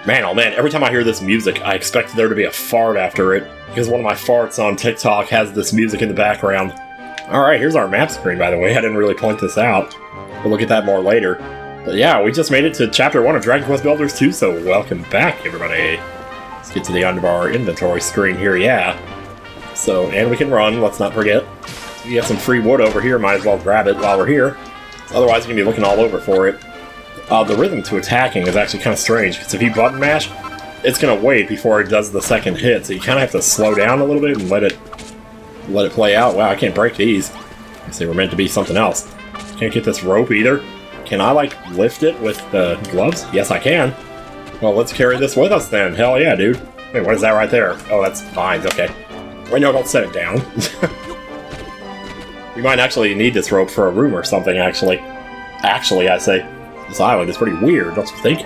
Man, oh man, every time I hear this music, I expect there to be a fart after it, because one of my farts on TikTok has this music in the background. Alright, here's our map screen, by the way. I didn't really point this out. We'll look at that more later. But yeah, we just made it to Chapter 1 of Dragon Quest Builders 2, so welcome back, everybody. Let's get to the end of our inventory screen here, yeah. So, and we can run, let's not forget. We have some free wood over here, might as well grab it while we're here. Otherwise, you're going to be looking all over for it. The rhythm to attacking is actually kind of strange, because if you button mash, it's going to wait before it does the second hit, so you kind of have to slow down a little bit and let it play out. Wow, I can't break these. I guess they were meant to be something else. Can't get this rope either. Can I, like, lift it with the gloves? Yes, I can. Well, let's carry this with us then. Hell yeah, dude. Wait, what is that right there? Oh, that's vines, okay. Wait, no, don't set it down. We might actually need this rope for a room or something, actually. Actually, I say. This island is pretty weird, don't you think?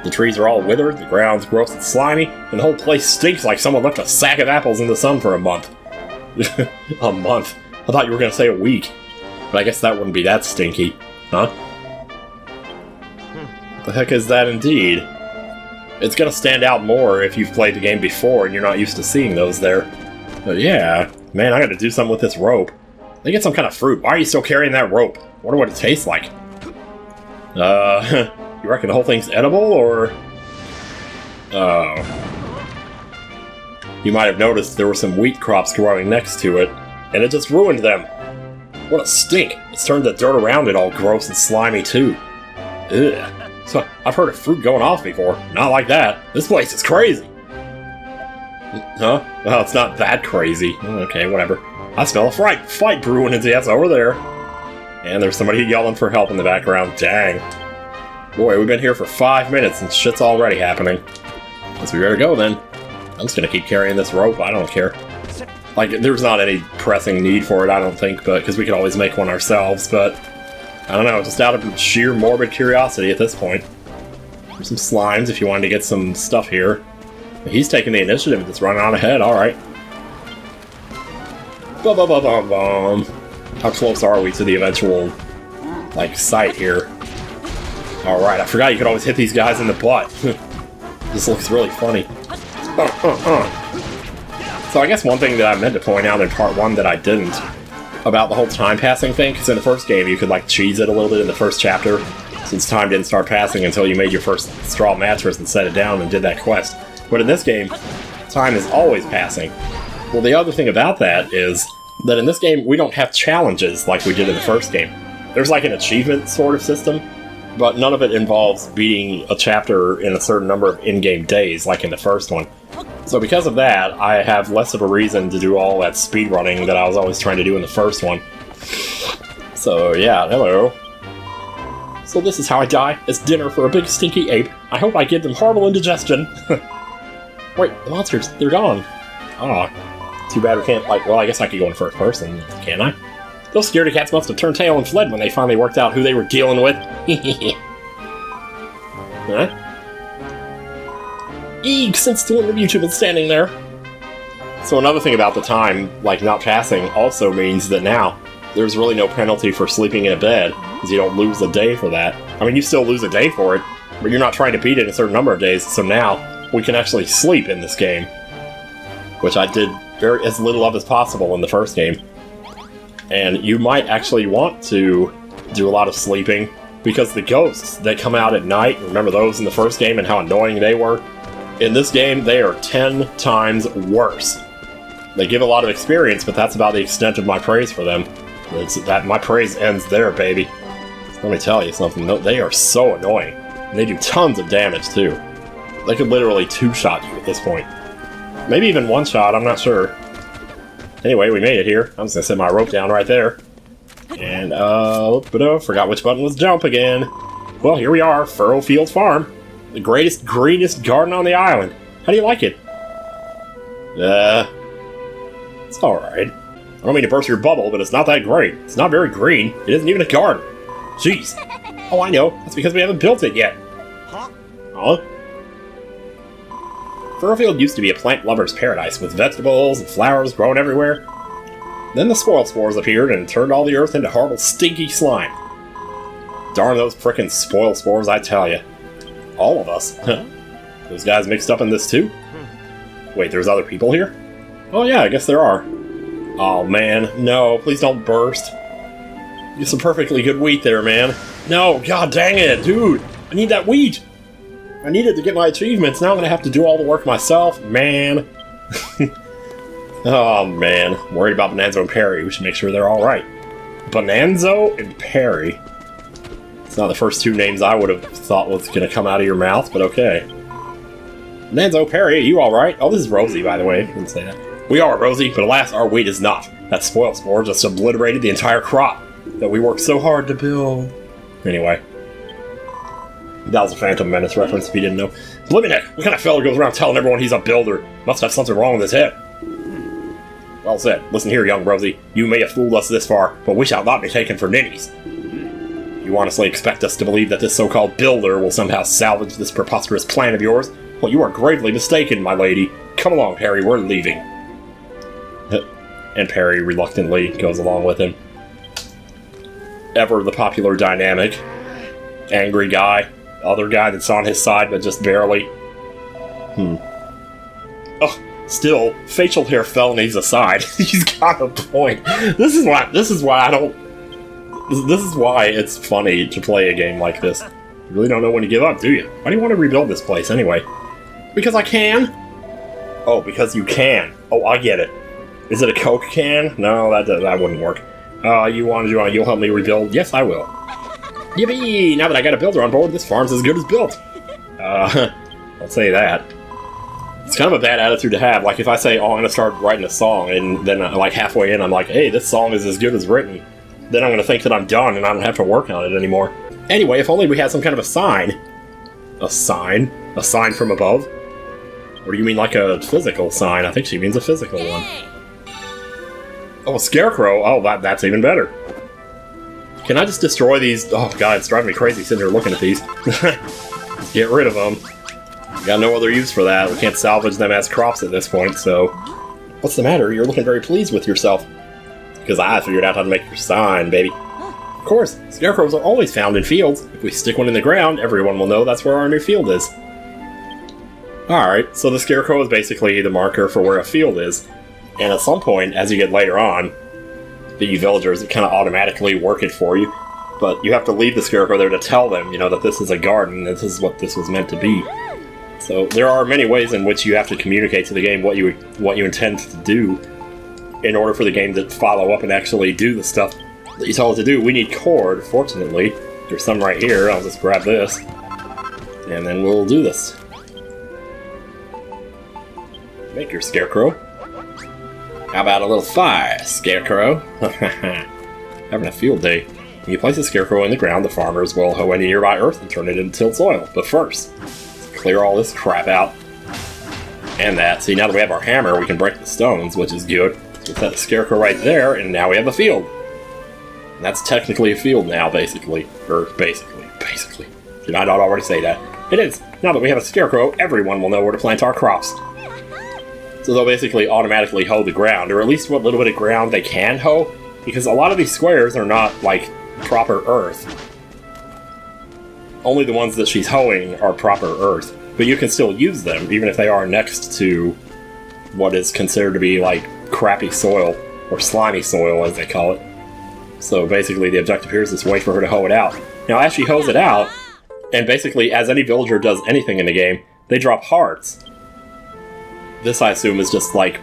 The trees are all withered, the ground's gross and slimy, and the whole place stinks like someone left a sack of apples in the sun for a month. A month? I thought you were going to say a week. But I guess that wouldn't be that stinky. Huh? The heck is that indeed? It's going to stand out more if you've played the game before and you're not used to seeing those there. But yeah, man, I got to do something with this rope. They get some kind of fruit. Why are you still carrying that rope? Wonder what it tastes like. You reckon the whole thing's edible, or? Oh. You might have noticed there were some wheat crops growing next to it, and it just ruined them. What a stink! It's turned the dirt around it all gross and slimy, too. Ugh. So, I've heard of fruit going off before. Not like that. This place is crazy! Huh? Well, it's not that crazy. Okay, whatever. I smell a fight brewing, and yes, over there. And there's somebody yelling for help in the background. Dang. Boy, we've been here for 5 minutes and shit's already happening. Guess we better go then. I'm just gonna keep carrying this rope, I don't care. Like, there's not any pressing need for it, I don't think, but because we could always make one ourselves, but I don't know, just out of sheer morbid curiosity at this point. There's some slimes if you wanted to get some stuff here. He's taking the initiative, just running on ahead, alright. Bum. How close are we to the eventual, like, site here? Alright, I forgot you could always hit these guys in the butt. This looks really funny. So I guess one thing that I meant to point out in part 1 that I didn't, about the whole time passing thing, because in the first game you could, like, cheese it a little bit in the first chapter, since time didn't start passing until you made your first straw mattress and set it down and did that quest. But in this game, time is always passing. Well, the other thing about that is that in this game, we don't have challenges like we did in the first game. There's like an achievement sort of system, but none of it involves beating a chapter in a certain number of in-game days like in the first one. So because of that, I have less of a reason to do all that speedrunning that I was always trying to do in the first one. So yeah, hello. So this is how I die, as dinner for a big stinky ape. I hope I give them horrible indigestion. Wait, the monsters, they're gone. Aw. Too bad we can't, like, well, I guess I could go in first person, can't I? Those scaredy cats must have turned tail and fled when they finally worked out who they were dealing with. Huh? Eek, since the one of you two been standing there. So another thing about the time, like, not passing, also means that now there's really no penalty for sleeping in a bed, because you don't lose a day for that. I mean, you still lose a day for it, but you're not trying to beat it in a certain number of days, so now we can actually sleep in this game. Which I did as little of as possible in the first game. And you might actually want to do a lot of sleeping, because the ghosts that come out at night, remember those in the first game and how annoying they were? In this game, they are 10 times worse. They give a lot of experience, but that's about the extent of my praise for them. My praise ends there, baby. Let me tell you something, they are so annoying. And they do tons of damage, too. They could literally two-shot you at this point. Maybe even one shot, I'm not sure. Anyway, we made it here. I'm just gonna set my rope down right there. And, forgot which button was jump again. Well, here we are, Furrowfield Farm. The greatest, greenest garden on the island. How do you like it? It's alright. I don't mean to burst your bubble, but it's not that great. It's not very green. It isn't even a garden. Jeez. Oh, I know. That's because we haven't built it yet. Huh? Furrowfield used to be a plant lover's paradise, with vegetables and flowers growing everywhere. Then the spoil spores appeared and turned all the earth into horrible, stinky slime. Darn those frickin' spoil spores, I tell ya. All of us. Those guys mixed up in this too? Wait, there's other people here? Oh yeah, I guess there are. Oh man, no, please don't burst. You have some perfectly good wheat there, man. No, god dang it, dude! I need that wheat! I need it to get my achievements, now I'm gonna have to do all the work myself, man. Oh man, I'm worried about Bonanzo and Perry, we should make sure they're alright. Bonanzo and Perry. It's not the first two names I would have thought was gonna come out of your mouth, but okay. Bonanzo, Perry, are you alright? Oh, this is Rosie, by the way, I didn't say that. We are, Rosie, but alas, our wheat is not. That spoil spore just obliterated the entire crop that we worked so hard to build. Anyway. That was a Phantom Menace reference if you didn't know. Bliminek, what kind of fella goes around telling everyone he's a builder? Must have something wrong with his head. Well said. Listen here, young Rosie. You may have fooled us this far, but we shall not be taken for ninnies. You honestly expect us to believe that this so-called builder will somehow salvage this preposterous plan of yours? Well, you are gravely mistaken, my lady. Come along, Perry, we're leaving. And Perry reluctantly goes along with him. Ever the popular dynamic. Angry guy. Other guy that's on his side, but just barely. Oh, still, facial hair felonies aside, he's got a point. This is why it's funny to play a game like this. You really don't know when to give up, do you? Why do you want to rebuild this place anyway? Because I can? Oh, because you can. Oh, I get it. Is it a Coke can? No, that wouldn't work. You'll help me rebuild? Yes, I will. Yippee! Now that I got a builder on board, this farm's as good as built. I'll say that. It's kind of a bad attitude to have. Like, if I say, oh, I'm gonna start writing a song, and then, like, halfway in, I'm like, hey, this song is as good as written. Then I'm gonna think that I'm done, and I don't have to work on it anymore. Anyway, if only we had some kind of a sign. A sign? A sign from above? Or do you mean like a physical sign? I think she means a physical one. Oh, a scarecrow? Oh, that's even better. Can I just destroy these? Oh god, it's driving me crazy sitting here looking at these. Get rid of them. Got no other use for that. We can't salvage them as crops at this point, so... What's the matter? You're looking very pleased with yourself. Because I figured out how to make your sign, baby. Of course, scarecrows are always found in fields. If we stick one in the ground, everyone will know that's where our new field is. Alright, so the scarecrow is basically the marker for where a field is. And at some point, as you get later on, the villagers kind of automatically work it for you. But you have to leave the scarecrow there to tell them, you know, that this is a garden, this is what this was meant to be. So there are many ways in which you have to communicate to the game what you intend to do in order for the game to follow up and actually do the stuff that you tell it to do. We need cord, fortunately. There's some right here, I'll just grab this. And then we'll do this. Make your scarecrow. How about a little fire, scarecrow? Having a field day. When you place a scarecrow in the ground, the farmers will hoe any nearby earth and turn it into tilled soil. But first, let's clear all this crap out. And that. See, now that we have our hammer, we can break the stones, which is good. So set the scarecrow right there, and now we have a field. And that's technically a field now, basically. Basically. Did I not already say that? It is. Now that we have a scarecrow, everyone will know where to plant our crops. So they'll basically automatically hoe the ground, or at least what little bit of ground they can hoe, because a lot of these squares are not, like, proper earth. Only the ones that she's hoeing are proper earth, but you can still use them, even if they are next to what is considered to be, like, crappy soil, or slimy soil, as they call it. So basically the objective here is just wait for her to hoe it out. Now, as she hoes it out, and basically as any villager does anything in the game, they drop hearts. This, I assume, is just like,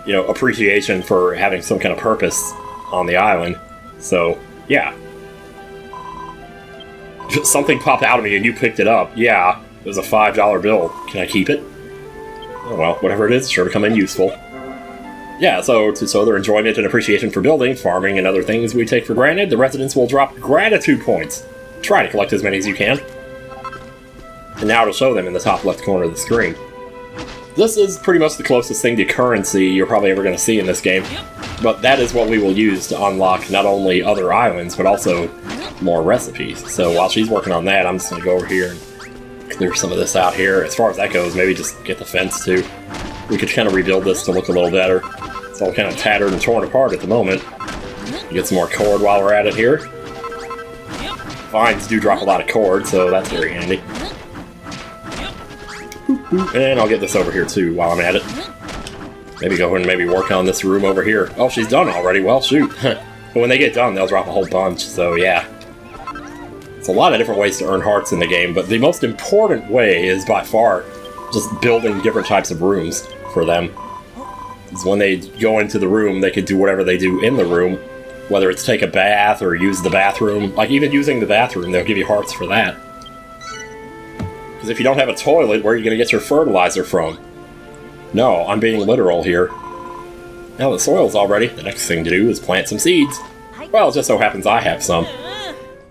you know, appreciation for having some kind of purpose on the island. So, yeah. Something popped out of me and you picked it up. Yeah, it was a $5 bill. Can I keep it? Oh well, whatever it is, sure to come in useful. Yeah, so to show their enjoyment and appreciation for building, farming, and other things we take for granted, the residents will drop gratitude points. Try to collect as many as you can. And now it'll show them in the top left corner of the screen. This is pretty much the closest thing to currency you're probably ever going to see in this game, but that is what we will use to unlock not only other islands, but also more recipes. So while she's working on that, I'm just going to go over here and clear some of this out here. As far as that goes, maybe just get the fence too. We could kind of rebuild this to look a little better. It's all kind of tattered and torn apart at the moment. Get some more cord while we're at it here. Vines do drop a lot of cord, so that's very handy. And I'll get this over here too while I'm at it. Maybe go and maybe work on this room over here. Oh, she's done already. Well, shoot. But when they get done, they'll drop a whole bunch, so yeah. It's a lot of different ways to earn hearts in the game, but the most important way is by far just building different types of rooms for them. Because when they go into the room, they can do whatever they do in the room, whether it's take a bath or use the bathroom. Like, even using the bathroom, they'll give you hearts for that. Because if you don't have a toilet, where are you going to get your fertilizer from? No, I'm being literal here. Now the soil's all ready, the next thing to do is plant some seeds. Well, it just so happens I have some.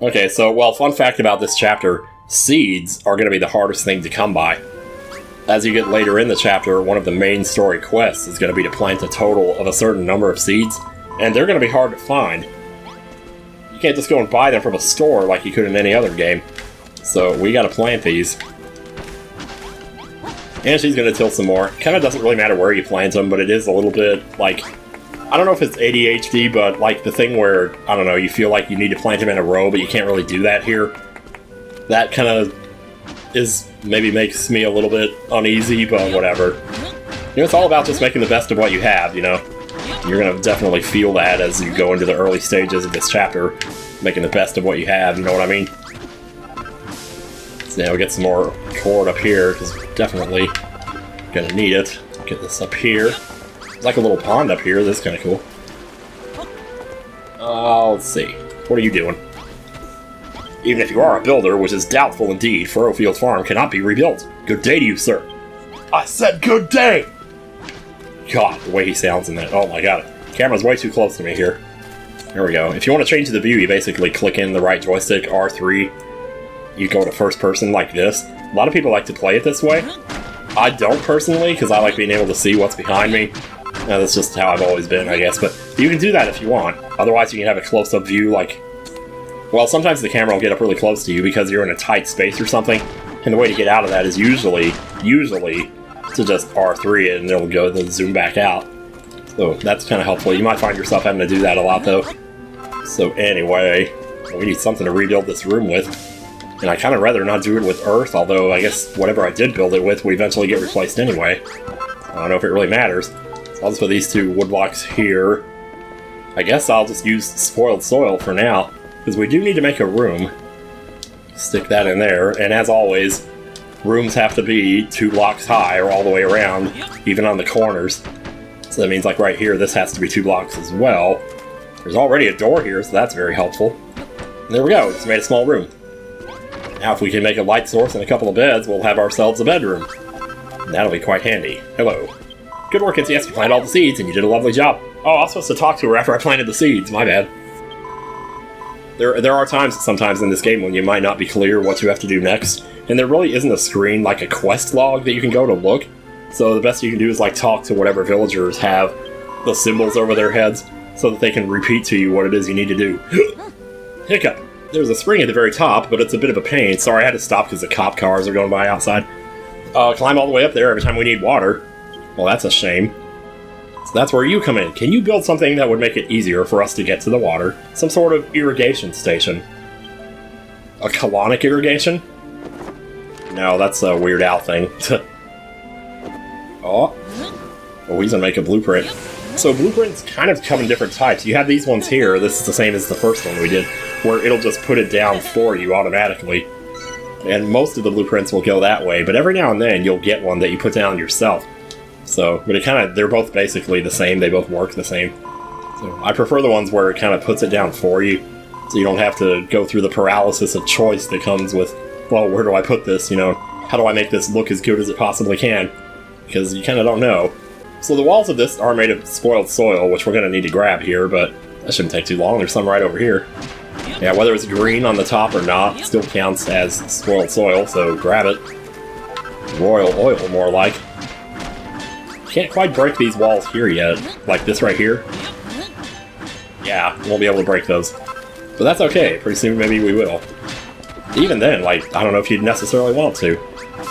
Okay, so, well, fun fact about this chapter, seeds are going to be the hardest thing to come by. As you get later in the chapter, one of the main story quests is going to be to plant a total of a certain number of seeds, and they're going to be hard to find. You can't just go and buy them from a store like you could in any other game. So, we got to plant these. And she's going to till some more. Kind of doesn't really matter where you plant them, but it is a little bit, like... I don't know if it's ADHD, but, like, the thing where, I don't know, you feel like you need to plant them in a row, but you can't really do that here. That kind of maybe makes me a little bit uneasy, but whatever. You know, it's all about just making the best of what you have, you know? You're going to definitely feel that as you go into the early stages of this chapter, making the best of what you have, you know what I mean? So now we'll get some more cord up here, because we're definitely going to need it. Get this up here. There's like a little pond up here, that's kind of cool. Let's see. What are you doing? Even if you are a builder, which is doubtful indeed, Furrowfield Farm cannot be rebuilt. Good day to you, sir. I said good day! God, the way he sounds in that. Oh my god. Camera's way too close to me here. There we go. If you want to change the view, you basically click in the right joystick, R3. You go to first person like this. A lot of people like to play it this way. I don't personally, because I like being able to see what's behind me. That's just how I've always been, I guess. But you can do that if you want. Otherwise, you can have a close-up view, like... Well, sometimes the camera will get up really close to you because you're in a tight space or something. And the way to get out of that is usually to just R3 it, and it'll go, then zoom back out. So that's kind of helpful. You might find yourself having to do that a lot, though. So anyway, we need something to rebuild this room with. And I kind of rather not do it with earth, although I guess whatever I did build it with would eventually get replaced anyway. I don't know if it really matters. So I'll just put these two wood blocks here. I guess I'll just use spoiled soil for now, because we do need to make a room. Stick that in there, and as always, rooms have to be 2 blocks high or all the way around, even on the corners. So that means, like right here, this has to be 2 blocks as well. There's already a door here, so that's very helpful. And there we go, just made a small room. Now if we can make a light source and a couple of beds, we'll have ourselves a bedroom. And that'll be quite handy. Hello. Good work, Yes, you planted all the seeds, and you did a lovely job. Oh, I was supposed to talk to her after I planted the seeds, my bad. There are times sometimes in this game when you might not be clear what you have to do next, and there really isn't a screen like a quest log that you can go to look. So the best you can do is like talk to whatever villagers have the symbols over their heads, so that they can repeat to you what it is you need to do. Hiccup! There's a spring at the very top, but it's a bit of a pain. Sorry, I had to stop because the cop cars are going by outside. Climb all the way up there every time we need water. Well, that's a shame. So that's where you come in. Can you build something that would make it easier for us to get to the water? Some sort of irrigation station. A colonic irrigation? No, that's a Weird Al thing. Oh, he's gonna make a blueprint. So blueprints kind of come in different types. You have these ones here. This is the same as the first one we did, where it'll just put it down for you automatically. And most of the blueprints will go that way, but every now and then you'll get one that you put down yourself. So, but they're both basically the same. They both work the same. So I prefer the ones where it kind of puts it down for you, so you don't have to go through the paralysis of choice that comes with, well, where do I put this, you know? How do I make this look as good as it possibly can? Because you kind of don't know. So the walls of this are made of spoiled soil, which we're going to need to grab here, but that shouldn't take too long. There's some right over here. Yeah, whether it's green on the top or not, it still counts as spoiled soil, so grab it. Royal oil, more like. Can't quite break these walls here yet, like this right here. Yeah, won't be able to break those. But that's okay, pretty soon maybe we will. Even then, like, I don't know if you'd necessarily want to.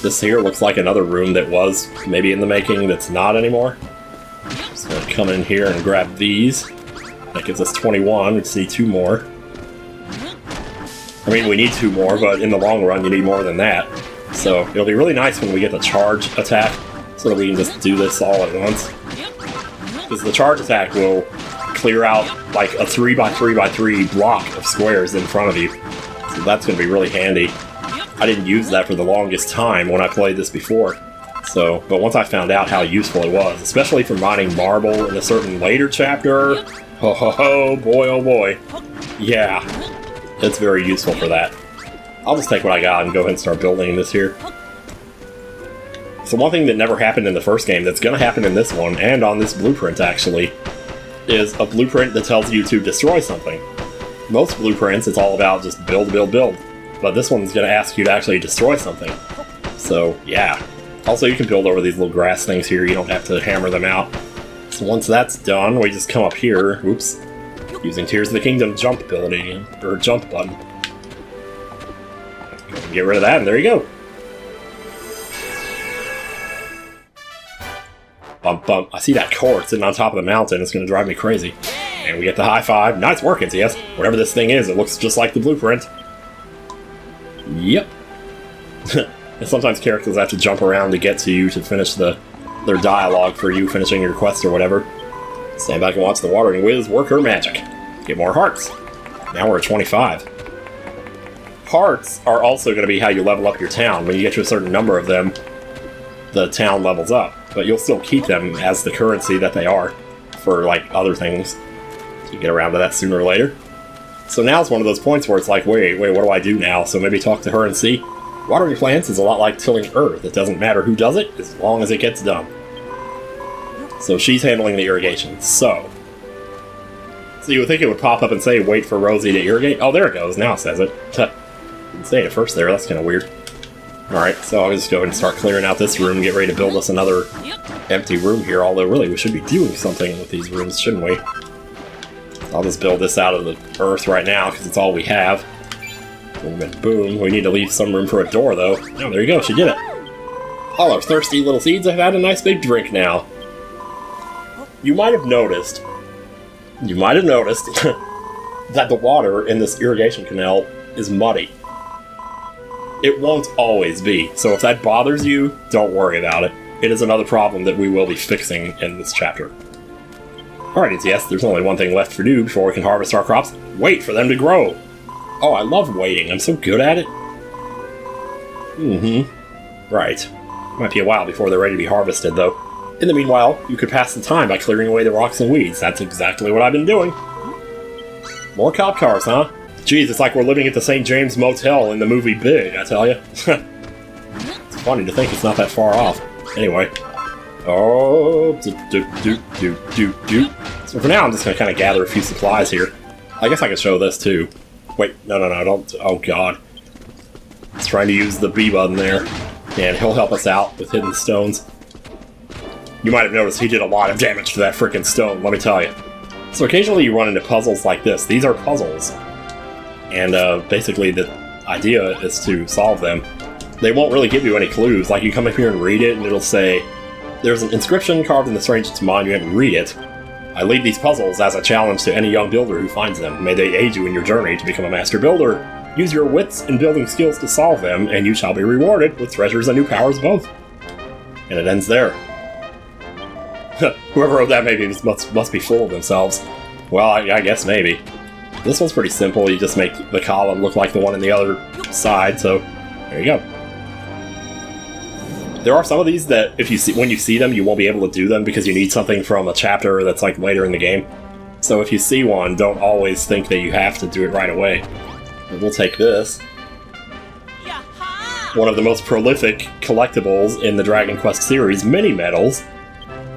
This here looks like another room that was maybe in the making that's not anymore. Just gonna come in here and grab these. That gives us 21, we just need 2 more. I mean, we need 2 more, but in the long run you need more than that. So it'll be really nice when we get the charge attack, so that we can just do this all at once. Because the charge attack will clear out like a 3x3x3 block of squares in front of you. So that's going to be really handy. I didn't use that for the longest time when I played this before. So, but once I found out how useful it was, especially for mining marble in a certain later chapter, ho ho ho, boy oh boy. Yeah, it's very useful for that. I'll just take what I got and go ahead and start building this here. So one thing that never happened in the first game that's going to happen in this one, and on this blueprint actually, is a blueprint that tells you to destroy something. Most blueprints, it's all about just build, build, build. But this one's going to ask you to actually destroy something. So, yeah. Also, you can build over these little grass things here. You don't have to hammer them out. So once that's done, we just come up here. Oops. Using Tears of the Kingdom jump ability, or jump button. Get rid of that, and there you go. Bump, bump. I see that cord sitting on top of the mountain. It's going to drive me crazy. And we get the high five. Nice work, yes. Whatever this thing is, it looks just like the blueprint. Yep. And sometimes characters have to jump around to get to you to finish their dialogue for you finishing your quest or whatever. Stand back and watch the watering whiz work her magic. Get more hearts. Now we're at 25. Hearts are also going to be how you level up your town. When you get to a certain number of them, the town levels up. But you'll still keep them as the currency that they are for, like, other things. So you get around to that sooner or later. So now's one of those points where it's like, wait, what do I do now? So maybe talk to her and see. Watering plants is a lot like tilling earth. It doesn't matter who does it, as long as it gets done. So she's handling the irrigation. So you would think it would pop up and say, wait for Rosie to irrigate? Oh, there it goes. Now it says it. Didn't say it at first there. That's kind of weird. Alright, so I'll just go ahead and start clearing out this room and get ready to build us another empty room here. Although, really, we should be doing something with these rooms, shouldn't we? I'll just build this out of the earth right now, because it's all we have. Boom and boom. We need to leave some room for a door, though. Oh, there you go. She did it. All our thirsty little seeds have had a nice big drink now. You might have noticed that the water in this irrigation canal is muddy. It won't always be, so if that bothers you, don't worry about it. It is another problem that we will be fixing in this chapter. Alright, yes, there's only one thing left to do before we can harvest our crops. Wait for them to grow! Oh, I love waiting. I'm so good at it. Right. Might be a while before they're ready to be harvested, though. In the meanwhile, you could pass the time by clearing away the rocks and weeds. That's exactly what I've been doing. More cop cars, huh? Geez, it's like we're living at the St. James Motel in the movie Big, I tell you. It's funny to think it's not that far off. Anyway. Oh, So for now, I'm just going to kind of gather a few supplies here. I guess I can show this, too. Wait, no, don't. Oh, God. He's trying to use the B button there. And he'll help us out with hidden stones. You might have noticed he did a lot of damage to that frickin' stone, let me tell you. So occasionally you run into puzzles like this. These are puzzles. And basically the idea is to solve them. They won't really give you any clues. Like, you come up here and read it, and it'll say, there's an inscription carved in the strangest monument, read it. I leave these puzzles as a challenge to any young builder who finds them. May they aid you in your journey to become a master builder. Use your wits and building skills to solve them, and you shall be rewarded with treasures and new powers both. And it ends there. Whoever wrote that maybe must be full of themselves. Well, I guess maybe. This one's pretty simple. You just make the column look like the one on the other side, so there you go. There are some of these that when you see them, you won't be able to do them because you need something from a chapter that's like later in the game. So if you see one, don't always think that you have to do it right away. But we'll take this. One of the most prolific collectibles in the Dragon Quest series, mini medals.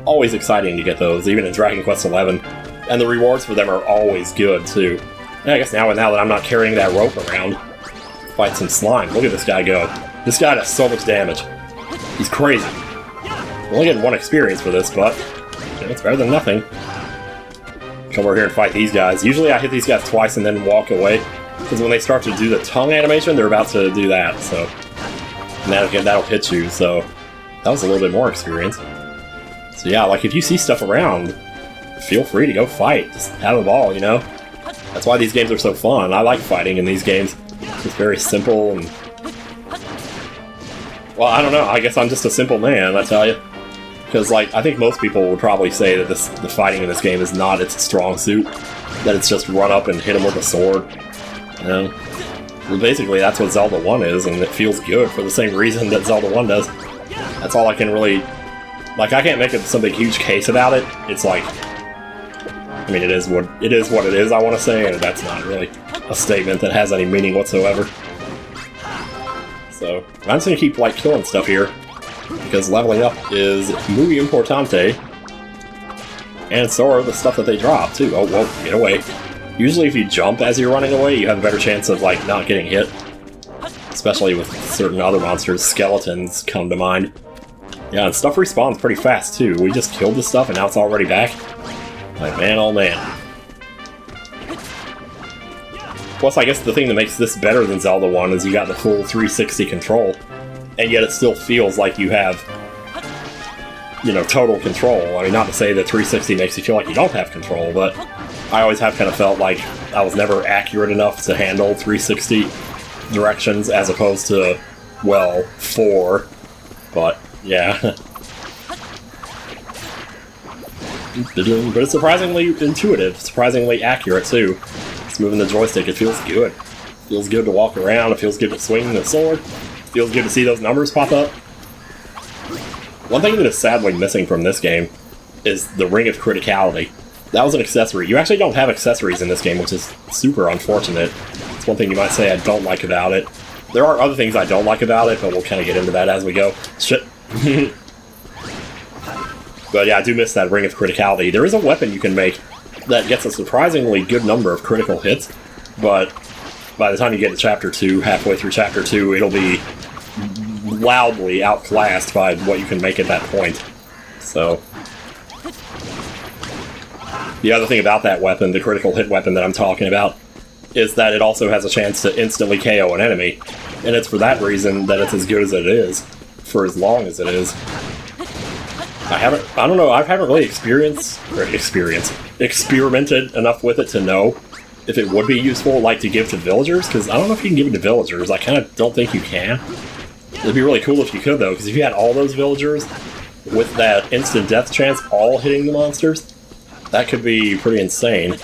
Always exciting to get those, even in Dragon Quest XI. And the rewards for them are always good, too. And I guess now that I'm not carrying that rope around, fight some slime. Look at this guy go. This guy does so much damage. He's crazy. I'm only getting one experience for this, but it's better than nothing. Come over here and fight these guys. Usually I hit these guys twice and then walk away, because when they start to do the tongue animation, they're about to do that, so... And that'll hit you, so... That was a little bit more experience. So yeah, like, if you see stuff around, feel free to go fight. Just have a ball, you know? That's why these games are so fun. I like fighting in these games. It's very simple and... Well, I don't know. I guess I'm just a simple man, I tell you. Because, like, I think most people would probably say that the fighting in this game is not its strong suit. That it's just run up and hit him with a sword. You know? Well, basically, that's what Zelda 1 is, and it feels good for the same reason that Zelda 1 does. That's all I can really... Like, I can't make some big huge case about it. It's like... I mean, it is what it is, I want to say, and that's not really a statement that has any meaning whatsoever. So, I'm just gonna keep, like, killing stuff here, because leveling up is muy importante, and so are the stuff that they drop, too. Oh, well, get away. Usually if you jump as you're running away, you have a better chance of, like, not getting hit. Especially with certain other monsters. Skeletons come to mind. Yeah, and stuff respawns pretty fast, too. We just killed this stuff, and now it's already back. Like, man, oh man. Plus, I guess the thing that makes this better than Zelda 1 is you got the full 360 control, and yet it still feels like you have, you know, total control. I mean, not to say that 360 makes you feel like you don't have control, but I always have kind of felt like I was never accurate enough to handle 360 directions as opposed to, well, 4. But, yeah. But it's surprisingly intuitive, surprisingly accurate, too. Moving the joystick, it feels good. It feels good to walk around, it feels good to swing the sword, it feels good to see those numbers pop up. One thing that is sadly missing from this game is the Ring of Criticality. That was an accessory. You actually don't have accessories in this game, which is super unfortunate. It's one thing you might say I don't like about it. There are other things I don't like about it, but we'll kind of get into that as we go. Shit. But yeah, I do miss that Ring of Criticality. There is a weapon you can make that gets a surprisingly good number of critical hits, but by the time you get to Chapter 2, halfway through Chapter 2, it'll be loudly outclassed by what you can make at that point. So, the other thing about that weapon, the critical hit weapon that I'm talking about, is that it also has a chance to instantly KO an enemy, and it's for that reason that it's as good as it is, for as long as it is. I haven't really experimented enough with it to know if it would be useful, like, to give to villagers, because I don't know if you can give it to villagers. I kind of don't think you can. It'd be really cool if you could, though, because if you had all those villagers with that instant death chance all hitting the monsters, that could be pretty insane.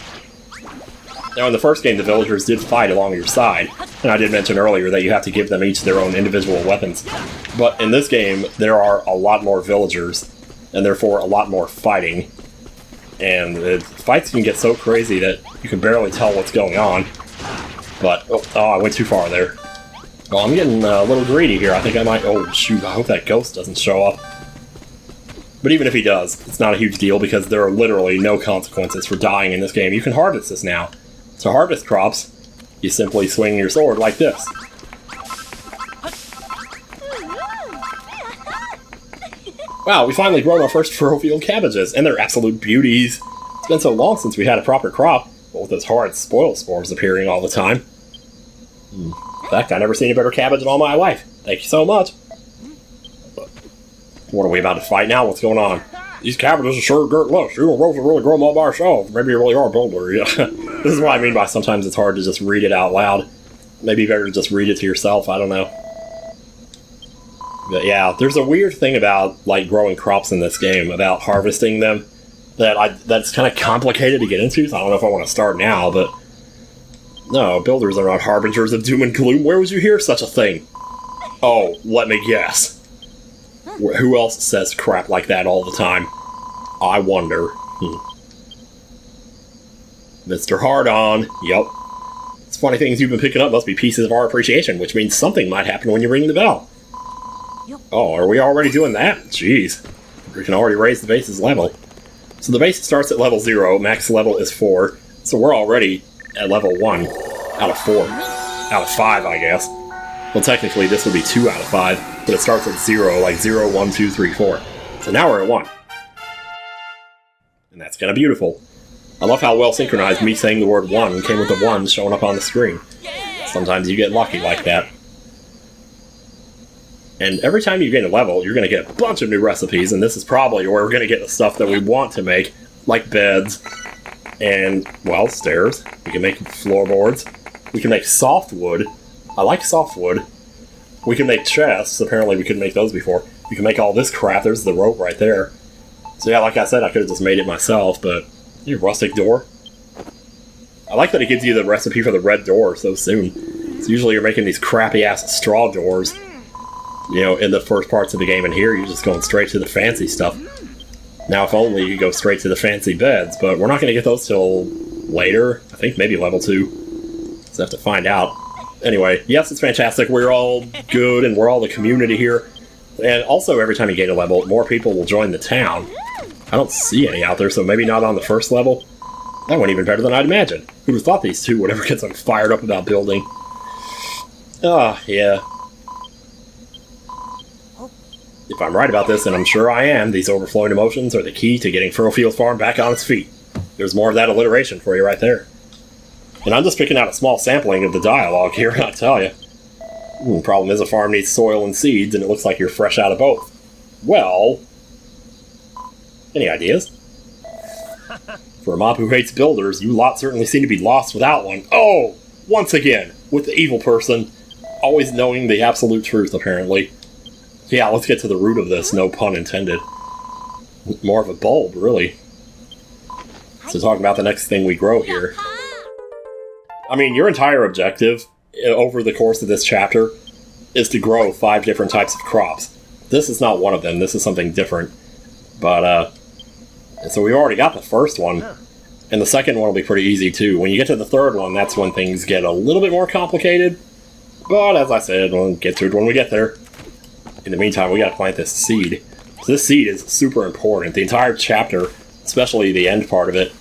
Now, in the first game, the villagers did fight along your side, and I did mention earlier that you have to give them each their own individual weapons. But in this game, there are a lot more villagers, and therefore a lot more fighting. And the fights can get so crazy that you can barely tell what's going on. But, oh, I went too far there. Well, I'm getting a little greedy here. I think I might... Oh, shoot, I hope that ghost doesn't show up. But even if he does, it's not a huge deal because there are literally no consequences for dying in this game. You can harvest this now. To harvest crops, you simply swing your sword like this. Wow, we finally grown our first Furrowfield cabbages, and they're absolute beauties. It's been so long since we had a proper crop, but with those horrid spoil spores appearing all the time. In fact, I've never seen a better cabbage in all my life. Thank you so much. What are we about to fight now? What's going on? These cabbages are sure dirt lush. You and Rosa really grow them all by yourself. Maybe you really are a builder, yeah. This is what I mean by sometimes it's hard to just read it out loud. Maybe better to just read it to yourself, I don't know. But yeah, there's a weird thing about, like, growing crops in this game, about harvesting them, that's kind of complicated to get into, so I don't know if I want to start now, but... No, builders are not harbingers of doom and gloom. Where would you hear such a thing? Oh, let me guess. Who else says crap like that all the time? I wonder. Mr. Hard-On. Yup. It's funny things you've been picking up must be pieces of our appreciation, which means something might happen when you ring the bell. Oh, are we already doing that? Jeez. We can already raise the base's level. So the base starts at level 0, max level is 4, so we're already at level 1 out of 4. Out of 5, I guess. Well, technically this would be 2 out of 5, but it starts at 0, like 0, 1, 2, 3, 4. So now we're at 1. And that's kind of beautiful. I love how well synchronized me saying the word 1 came with the 1 showing up on the screen. Sometimes you get lucky like that. And every time you gain a level, you're going to get a bunch of new recipes, and this is probably where we're going to get the stuff that we want to make, like beds, and, well, stairs. We can make floorboards. We can make softwood. I like softwood. We can make chests. Apparently we couldn't make those before. We can make all this crap. There's the rope right there. So yeah, like I said, I could have just made it myself, but... Your rustic door? I like that it gives you the recipe for the red door so soon. So usually you're making these crappy-ass straw doors, you know, in the first parts of the game, and here you're just going straight to the fancy stuff. Now, if only you go straight to the fancy beds, but we're not going to get those till later. I think maybe level 2. So I have to find out. Anyway, yes, it's fantastic. We're all good, and we're all the community here. And also, every time you gain a level, more people will join the town. I don't see any out there, so maybe not on the first level. That went even better than I'd imagined. Who'd have thought these two would ever get so fired up about building? Ah, yeah. If I'm right about this, and I'm sure I am, these overflowing emotions are the key to getting Furrowfield Farm back on its feet. There's more of that alliteration for you right there. And I'm just picking out a small sampling of the dialogue here, I tell you. The problem is a farm needs soil and seeds, and it looks like you're fresh out of both. Well... Any ideas? For a mob who hates builders, you lot certainly seem to be lost without one. Oh! Once again, with the evil person, always knowing the absolute truth, apparently. Yeah, let's get to the root of this, no pun intended. More of a bulb, really. So talking about the next thing we grow here. I mean, your entire objective, over the course of this chapter, is to grow 5 different types of crops. This is not one of them, this is something different. But, so we already got the first one, and the second one will be pretty easy too. When you get to the third one, that's when things get a little bit more complicated. But, as I said, we'll get to it when we get there. In the meantime, we gotta plant this seed. So this seed is super important. The entire chapter, especially the end part of it,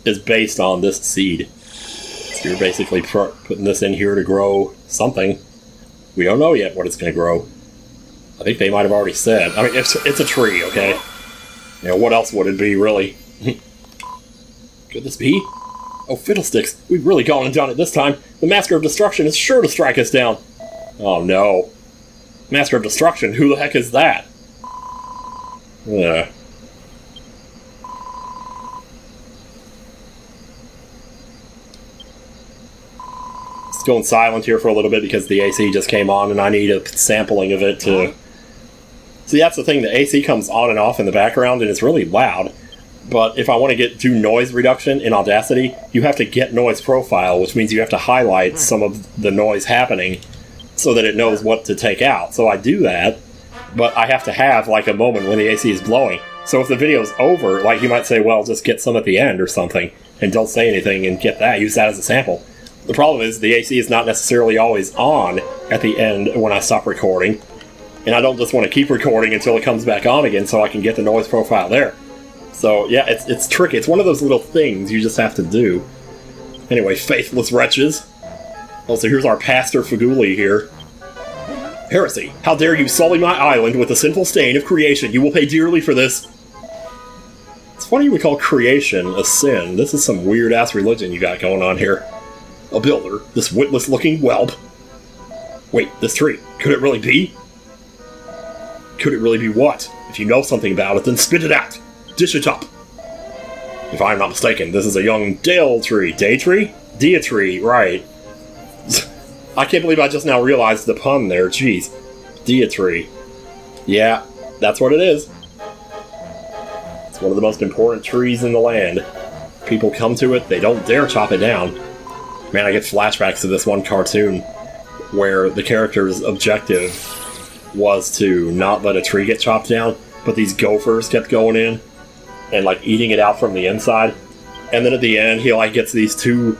is based on this seed. So you're basically putting this in here to grow something. We don't know yet what it's going to grow. I think they might have already said. I mean, it's a tree, okay? You know, what else would it be, really? Could this be? Oh, fiddlesticks. We've really gone and done it this time. The Master of Destruction is sure to strike us down. Oh, no. Master of Destruction? Who the heck is that? Yeah. Just going silent here for a little bit because the AC just came on and I need a sampling of it to... See, that's the thing. The AC comes on and off in the background and it's really loud. But if I want to do noise reduction in Audacity, you have to get noise profile, which means you have to highlight some of the noise happening so that it knows what to take out. So I do that, but I have to have, like, a moment when the AC is blowing. So if the video's over, like, you might say, well, just get some at the end or something, and don't say anything and get that, use that as a sample. The problem is the AC is not necessarily always on at the end when I stop recording, and I don't just want to keep recording until it comes back on again so I can get the noise profile there. So, yeah, it's tricky. It's one of those little things you just have to do. Anyway, faithless wretches. Oh, so here's our Pastor Faguli here. Heresy! How dare you sully my island with the sinful stain of creation! You will pay dearly for this! It's funny you would call creation a sin. This is some weird-ass religion you got going on here. A builder, this witless-looking whelp. Wait, this tree, could it really be? Could it really be what? If you know something about it, then spit it out! Dish it up! If I'm not mistaken, this is a young Dei-tree. Dei-tree? Dei-tree, right. I can't believe I just now realized the pun there, jeez. Dei-tree. Yeah, that's what it is. It's one of the most important trees in the land. People come to it, they don't dare chop it down. Man, I get flashbacks to this one cartoon where the character's objective was to not let a tree get chopped down, but these gophers kept going in and, like, eating it out from the inside. And then at the end, he, like, gets these 2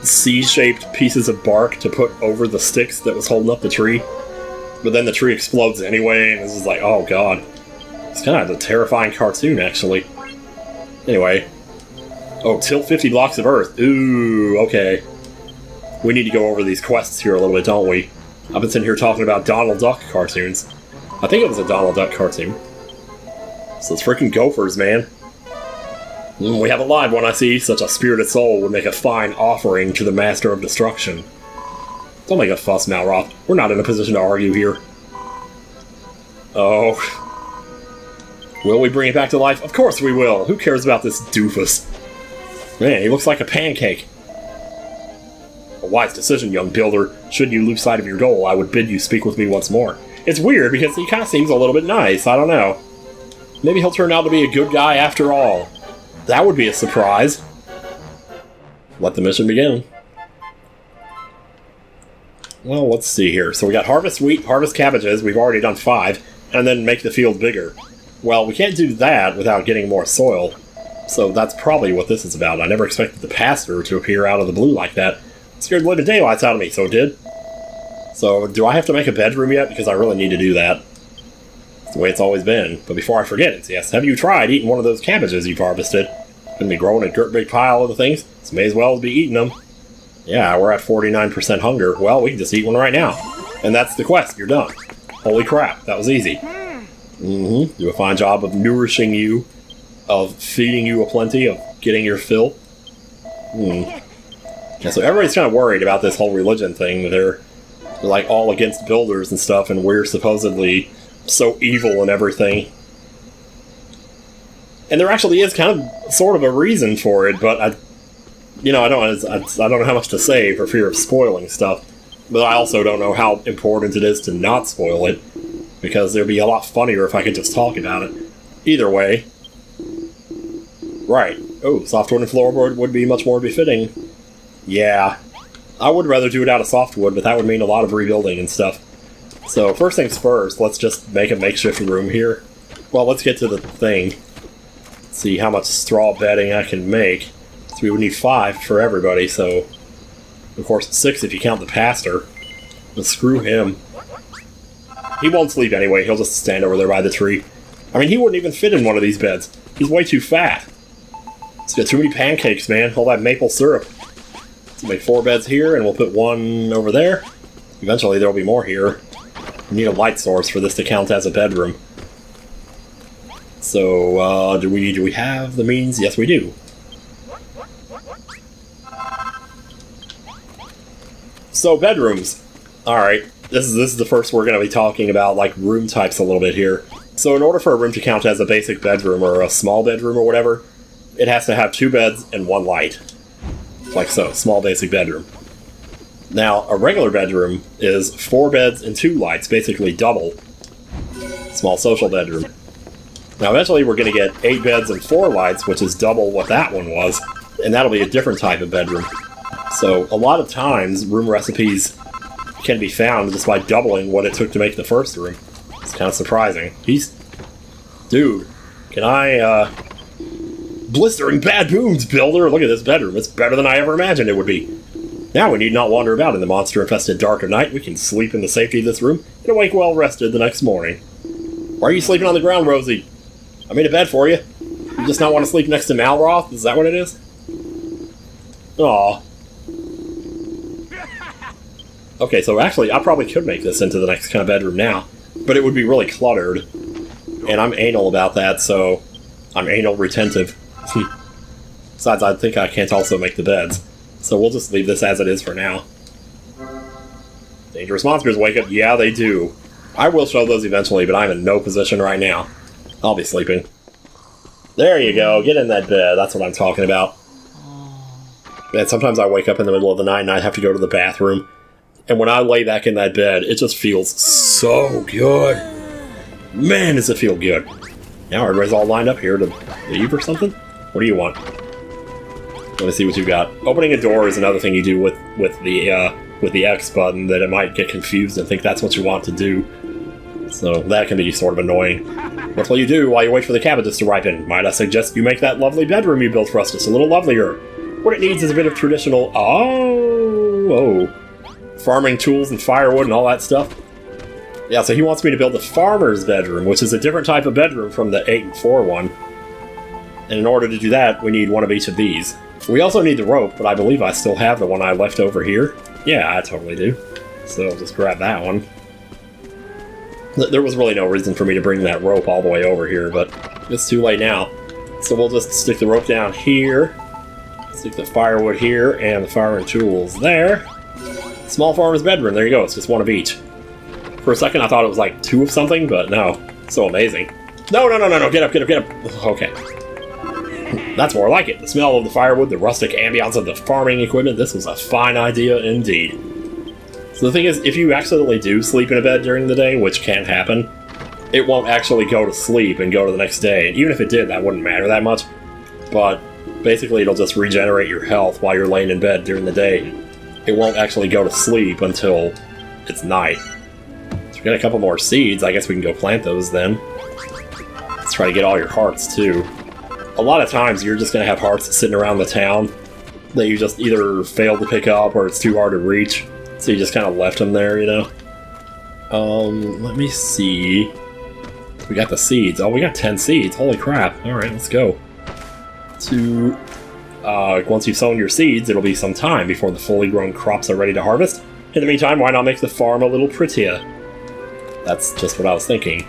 C-shaped pieces of bark to put over the sticks that was holding up the tree. But then the tree explodes anyway, and it's just like, oh god. It's kind of a terrifying cartoon, actually. Anyway. Oh, tilt 50 blocks of earth. Ooh, okay. We need to go over these quests here a little bit, don't we? I've been sitting here talking about Donald Duck cartoons. I think it was a Donald Duck cartoon. So it's freaking gophers, man. We have a live one, I see. Such a spirited soul would make a fine offering to the Master of Destruction. Don't make a fuss, Malroth. We're not in a position to argue here. Oh. Will we bring it back to life? Of course we will! Who cares about this doofus? Man, he looks like a pancake. A wise decision, young builder. Should you lose sight of your goal, I would bid you speak with me once more. It's weird because he kind of seems a little bit nice. I don't know. Maybe he'll turn out to be a good guy after all. That would be a surprise. Let the mission begin. Well, let's see here. So we got harvest wheat, harvest cabbages. We've already done 5. And then make the field bigger. Well, we can't do that without getting more soil. So that's probably what this is about. I never expected the pasture to appear out of the blue like that. It scared the living daylights out of me, so it did. So, do I have to make a bedroom yet? Because I really need to do that. It's the way it's always been. But before I forget it, yes, have you tried eating one of those cabbages you've harvested? Gonna be growing a dirt big pile of the things, so may as well be eating them. Yeah, we're at 49% hunger. Well, we can just eat one right now. And that's the quest. You're done. Holy crap, that was easy. Do a fine job of nourishing you, of feeding you aplenty, of getting your fill. Yeah, so everybody's kind of worried about this whole religion thing. They're like all against builders and stuff, and we're supposedly so evil and everything. And there actually is kind of sort of a reason for it, but I don't know how much to say for fear of spoiling stuff. But I also don't know how important it is to not spoil it, because it'd be a lot funnier if I could just talk about it. Either way. Right. Oh, softwood and floorboard would be much more befitting. Yeah. I would rather do it out of softwood, but that would mean a lot of rebuilding and stuff. So, first things first, let's just make a makeshift room here. Well, let's get to the thing. See how much straw bedding I can make. So we would need 5 for everybody, so... Of course, 6 if you count the pastor. But screw him. He won't sleep anyway, he'll just stand over there by the tree. I mean, he wouldn't even fit in one of these beds. He's way too fat. He's got too many pancakes, man. All that maple syrup. Let's make 4 beds here, and we'll put 1 over there. Eventually, there'll be more here. We need a light source for this to count as a bedroom. So, do we have the means? Yes, we do. So, bedrooms. Alright, this is the first we're going to be talking about, like, room types a little bit here. So in order for a room to count as a basic bedroom, or a small bedroom or whatever, it has to have 2 beds and 1 light. Like so, small basic bedroom. Now, a regular bedroom is 4 beds and 2 lights, basically double. Small social bedroom. Now eventually we're going to get 8 beds and 4 lights, which is double what that one was, and that'll be a different type of bedroom. So a lot of times, room recipes can be found just by doubling what it took to make the first room. It's kind of surprising. Dude, can I, blistering bad boons, builder! Look at this bedroom. It's better than I ever imagined it would be. Now we need not wander about in the monster-infested dark of night. We can sleep in the safety of this room and awake well-rested the next morning. Why are you sleeping on the ground, Rosie? I made a bed for you. You just not want to sleep next to Malroth? Is that what it is? Aw. Okay, so actually, I probably could make this into the next kind of bedroom now, but it would be really cluttered, and I'm anal about that, so I'm anal retentive. Besides, I think I can't also make the beds, so we'll just leave this as it is for now. Dangerous monsters wake up. Yeah, they do. I will show those eventually, but I'm in no position right now. I'll be sleeping. There you go. Get in that bed. That's what I'm talking about. And sometimes I wake up in the middle of the night and I have to go to the bathroom. And when I lay back in that bed, it just feels so good. Man, does it feel good. Now everybody's all lined up here to leave or something? What do you want? Let me see what you got. Opening a door is another thing you do with the X button, that it might get confused and think that's what you want to do. So that can be sort of annoying. What will you do while you wait for the cabbages to ripen? Might I suggest you make that lovely bedroom you built for us just a little lovelier? What it needs is a bit of traditional... farming tools and firewood and all that stuff. Yeah, so he wants me to build a farmer's bedroom, which is a different type of bedroom from the 8 and 4 one. And in order to do that, we need one of each of these. We also need the rope, but I believe I still have the one I left over here. Yeah, I totally do. So I'll just grab that one. There was really no reason for me to bring that rope all the way over here, but it's too late now. So we'll just stick the rope down here, stick the firewood here, and the firing tools there. Small farmer's bedroom, there you go, it's just one of each. For a second I thought it was like 2 of something, but no. So amazing. No, get up. Okay. That's more like it. The smell of the firewood, the rustic ambiance of the farming equipment. This was a fine idea indeed. So the thing is, if you accidentally do sleep in a bed during the day, which can happen, it won't actually go to sleep and go to the next day. And even if it did, that wouldn't matter that much. But basically, it'll just regenerate your health while you're laying in bed during the day. It won't actually go to sleep until it's night. So we got a couple more seeds. I guess we can go plant those then. Let's try to get all your hearts, too. A lot of times, you're just going to have hearts sitting around the town that you just either failed to pick up or it's too hard to reach. So you just kind of left them there, you know? Let me see. We got the seeds. Oh, we got 10 seeds. Holy crap. Alright, let's go. Once you've sown your seeds, it'll be some time before the fully grown crops are ready to harvest. In the meantime, why not make the farm a little prettier? That's just what I was thinking.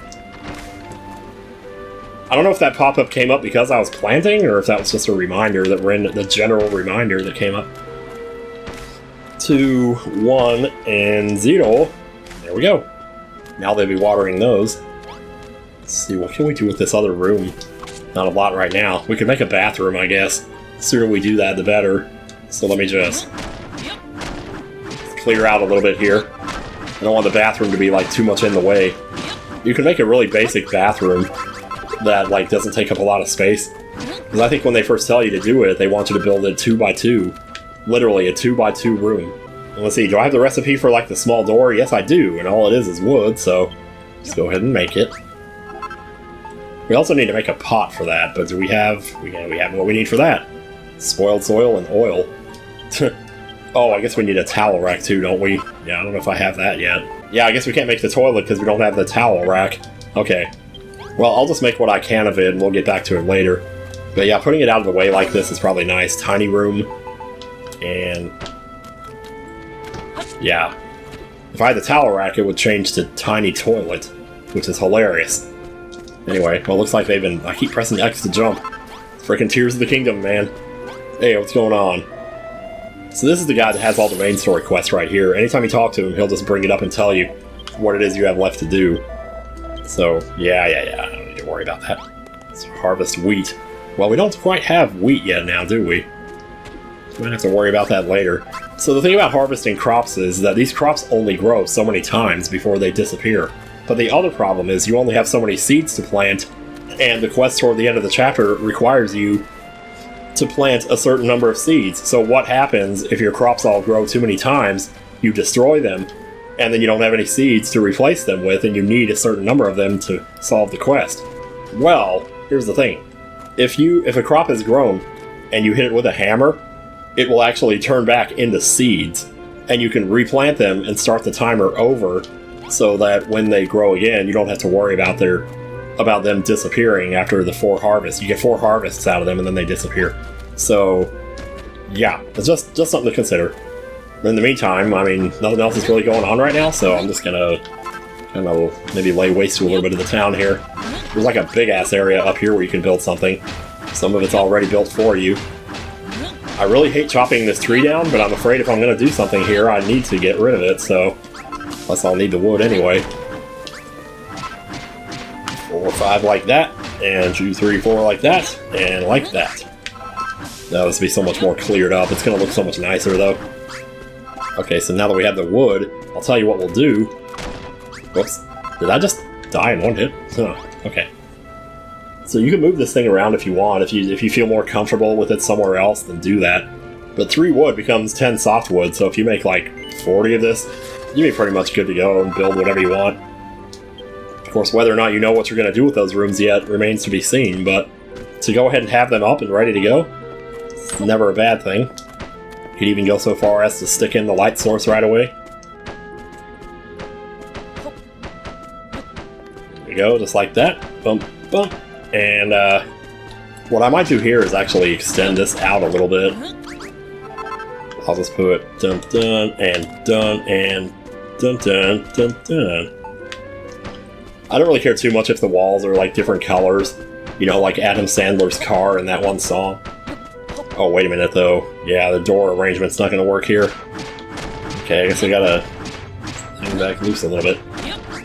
I don't know if that pop-up came up because I was planting, or if that was just a reminder that we're in the general reminder that came up. 2, 1, and 0. There we go. Now they'll be watering those. Let's see, what can we do with this other room? Not a lot right now. We could make a bathroom, I guess. The sooner we do that, the better. So let me just clear out a little bit here. I don't want the bathroom to be, like, too much in the way. You can make a really basic bathroom that, like, doesn't take up a lot of space. Because I think when they first tell you to do it, they want you to build a 2x2. Literally, a 2x2 room. And let's see, do I have the recipe for, like, the small door? Yes, I do, and all it is wood, so just go ahead and make it. We also need to make a pot for that, but do we have... we have what we need for that. Spoiled soil and oil. Oh, I guess we need a towel rack too, don't we? Yeah, I don't know if I have that yet. Yeah, I guess we can't make the toilet because we don't have the towel rack. Okay. Well, I'll just make what I can of it, and we'll get back to it later. But yeah, putting it out of the way like this is probably nice. Tiny room. And... yeah. If I had the towel rack, it would change to tiny toilet, which is hilarious. Anyway, well, it looks like they've been... I keep pressing X to jump. Freaking Tears of the Kingdom, man. Hey, what's going on? So this is the guy that has all the main story quests right here. Anytime you talk to him, he'll just bring it up and tell you what it is you have left to do. So, yeah, I don't need to worry about that. Let's harvest wheat. Well, we don't quite have wheat yet now, do we? We might have to worry about that later. So the thing about harvesting crops is that these crops only grow so many times before they disappear. But the other problem is you only have so many seeds to plant, and the quest toward the end of the chapter requires you to plant a certain number of seeds. So what happens if your crops all grow too many times, you destroy them, and then you don't have any seeds to replace them with, and you need a certain number of them to solve the quest? Well, here's the thing. If a crop has grown, and you hit it with a hammer, it will actually turn back into seeds, and you can replant them and start the timer over, so that when they grow again, you don't have to worry about them disappearing after the 4 harvests. You get 4 harvests out of them, and then they disappear. So, yeah, it's just something to consider. In the meantime, I mean, nothing else is really going on right now, so I'm just gonna kind of maybe lay waste to a little bit of the town here. There's like a big-ass area up here where you can build something. Some of it's already built for you. I really hate chopping this tree down, but I'm afraid if I'm gonna do something here, I need to get rid of it, so... plus I'll need the wood anyway. 4, 5 like that, and 2, 3, 4 like that, and like that. Now this will be so much more cleared up. It's going to look so much nicer, though. Okay, so now that we have the wood, I'll tell you what we'll do. Whoops. Did I just die in one hit? Huh, okay. So you can move this thing around if you want. If you feel more comfortable with it somewhere else, then do that. But 3 wood becomes 10 softwood, so if you make like 40 of this, you'll be pretty much good to go and build whatever you want. Of course, whether or not you know what you're going to do with those rooms yet remains to be seen, but to go ahead and have them up and ready to go, it's never a bad thing. You could even go so far as to stick in the light source right away. There we go, just like that. Bump, bump. And what I might do here is actually extend this out a little bit. I'll just put dun dun and dun and dun dun dun dun. I don't really care too much if the walls are like different colors. You know, like Adam Sandler's car in that one song. Oh, wait a minute though. Yeah, the door arrangement's not going to work here. Okay, I guess I gotta hang back loose a little bit.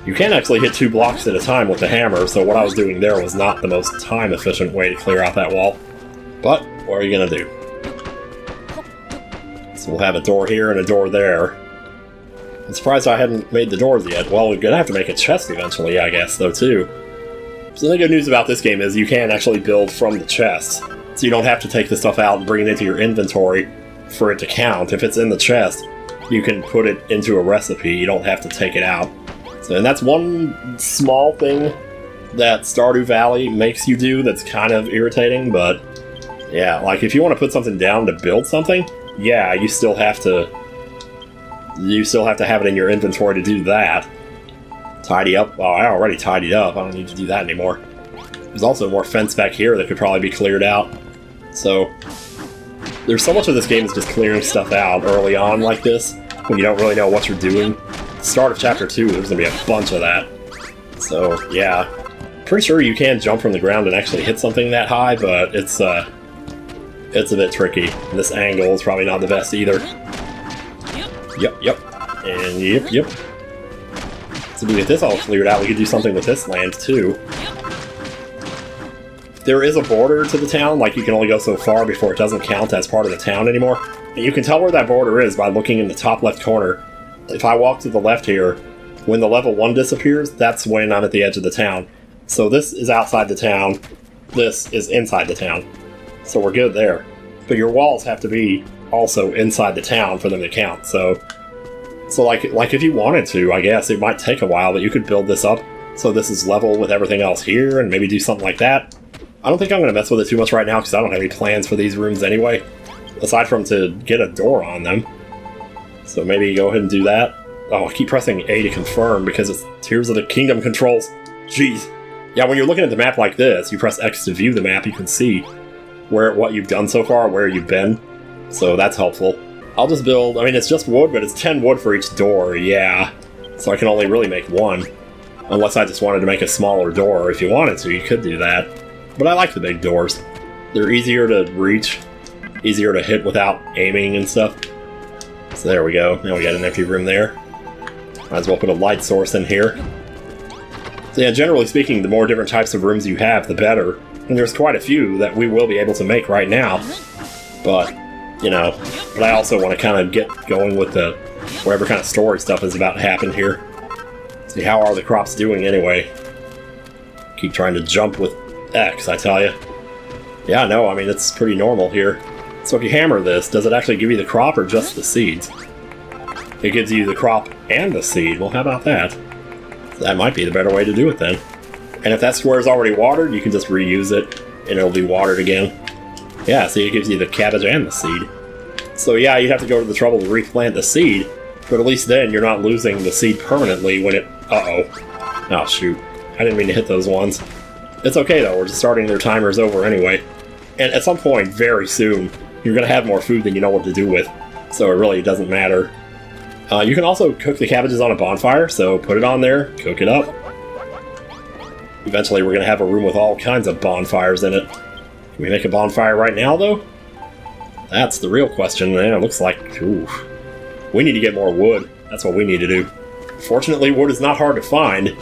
You can actually hit 2 blocks at a time with the hammer, so what I was doing there was not the most time-efficient way to clear out that wall. But, what are you gonna do? So we'll have a door here and a door there. I'm surprised I hadn't made the doors yet. Well, we're gonna have to make a chest eventually, I guess, though, too. So the good news about this game is you can actually build from the chest. So you don't have to take the stuff out and bring it into your inventory for it to count. If it's in the chest, you can put it into a recipe. You don't have to take it out. So, and that's one small thing that Stardew Valley makes you do that's kind of irritating, but yeah, like if you want to put something down to build something, yeah, you still have to have it in your inventory to do that. Tidy up. Oh, I already tidied up. I don't need to do that anymore. There's also more fence back here that could probably be cleared out. So there's so much of this game is just clearing stuff out early on like this, when you don't really know what you're doing. At the start of Chapter 2, there's going to be a bunch of that. So, yeah. Pretty sure you can jump from the ground and actually hit something that high, but it's a bit tricky. And this angle is probably not the best either. Yep. And yep. So to get this all cleared out, we could do something with this land, too. There is a border to the town, like you can only go so far before it doesn't count as part of the town anymore. And you can tell where that border is by looking in the top left corner. If I walk to the left here, when the level 1 disappears, that's when I'm at the edge of the town. So this is outside the town, this is inside the town. So we're good there. But your walls have to be also inside the town for them to count, so like if you wanted to, I guess, it might take a while, but you could build this up so this is level with everything else here, and maybe do something like that. I don't think I'm going to mess with it too much right now, because I don't have any plans for these rooms anyway, aside from to get a door on them. So maybe go ahead and do that. Oh, I keep pressing A to confirm, because it's Tears of the Kingdom controls. Jeez. Yeah, when you're looking at the map like this, you press X to view the map, you can see what you've done so far, where you've been. So that's helpful. I'll just build, I mean, it's just wood, but it's 10 wood for each door, yeah. So I can only really make one. Unless I just wanted to make a smaller door. If you wanted to, you could do that. But I like the big doors. They're easier to reach, easier to hit without aiming and stuff. So there we go. Now we got an empty room there. Might as well put a light source in here. So yeah, generally speaking, the more different types of rooms you have, the better. And there's quite a few that we will be able to make right now. But, you know, but I also want to kind of get going with the whatever kind of story stuff is about to happen here. See, how are the crops doing anyway? Keep trying to jump with X, I tell you. Yeah, no, I mean, it's pretty normal here. So if you hammer this, does it actually give you the crop or just the seeds? It gives you the crop and the seed. Well, how about that? That might be the better way to do it then. And if that square is already watered, you can just reuse it and it'll be watered again. Yeah, see, it gives you the cabbage and the seed. So yeah, you'd have to go to the trouble to replant the seed, but at least then you're not losing the seed permanently when it... Uh-oh. Oh, shoot. I didn't mean to hit those ones. It's okay, though. We're just starting their timers over anyway. And at some point, very soon, you're going to have more food than you know what to do with. So it really doesn't matter. You can also cook the cabbages on a bonfire, so put it on there, cook it up. Eventually, we're going to have a room with all kinds of bonfires in it. Can we make a bonfire right now, though? That's the real question. Man, it looks like... Ooh. We need to get more wood. That's what we need to do. Fortunately, wood is not hard to find.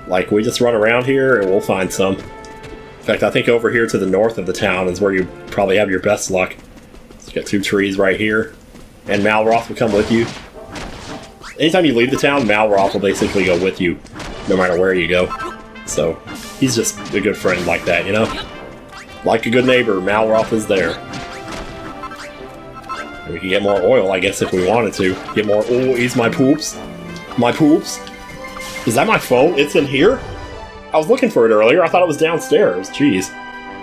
Like, we just run around here and we'll find some. In fact, I think over here to the north of the town is where you probably have your best luck. So you got 2 trees right here. And Malroth will come with you. Anytime you leave the town, Malroth will basically go with you, no matter where you go. So, he's just a good friend like that, you know? Like a good neighbor, Malroth is there. And we can get more oil, I guess, if we wanted to. Get more oil, ease my poops. My poops. Is that my phone? It's in here? I was looking for it earlier. I thought it was downstairs. Jeez.